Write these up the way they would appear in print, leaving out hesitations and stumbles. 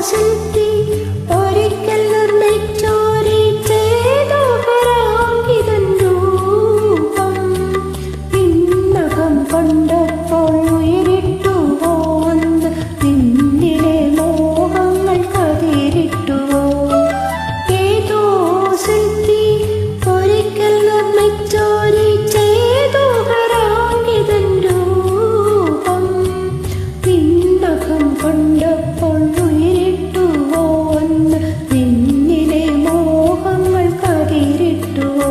ശില്പി ഒരിക്കൽ നിർമ്മിച്ചോരി ചെയ്തു പരാങ്കിതൻ രൂപം പിന്നകം കണ്ടപ്പോൾ ഉയരിട്ടു പോന്ന് നിന്നിലെ മോഹങ്ങൾ കതിരിട്ടുവോ ഏതോ ശില്പി ഒരിക്കൽ നിർമ്മിച്ചോരി ചെയ്തു പരാങ്കിതൻ രൂപം പിന്നകം കണ്ടപ്പോൾ ഉയരിട്ടു പോന്ന് നിന്നിലെ മോഹങ്ങൾ കതിരിട്ടുവോ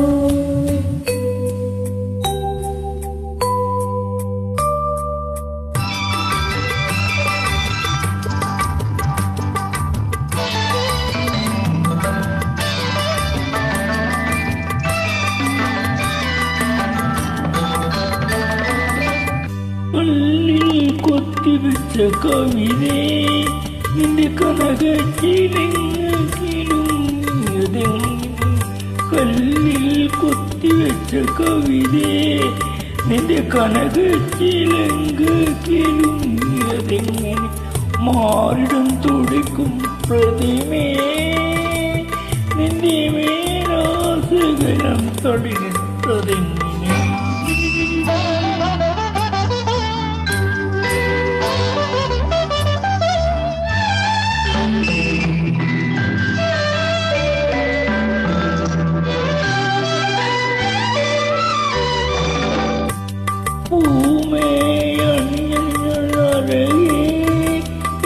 കല്ലിൽ കൊത്തിവെച്ച കവിതേ നിന്റെ കനകച്ചിലെങ്കിലും കല്ലിൽ കൊത്തിവെച്ച കവിതേ നിന്റെ കനകച്ചിലെങ്കിലും മാറിടം തുടിക്കും പ്രതിമേ നിന്റെ മേലാസകലം തടിനിട്ടതെങ്ങനെ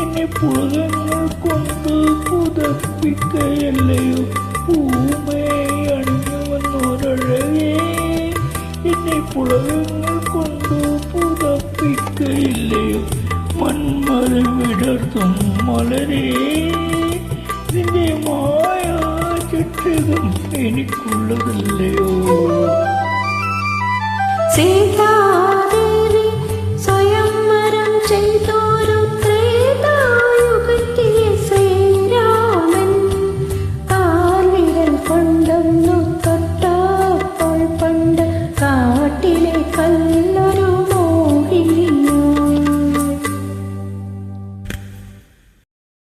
എന്നെ പുളകങ്ങൾ കൊണ്ട് പുതപ്പിക്കയല്ലയോ പൂമയണിഞ്ഞവന്നൊരഴകേ എന്നെ പുളകങ്ങൾ കൊണ്ട് പുതപ്പിക്കയില്ലയോ മൺമരം വിടർത്തും മലരേ നിന്റെ മായ ചട്ടകം എനിക്കുള്ളതല്ലയോ സീതാ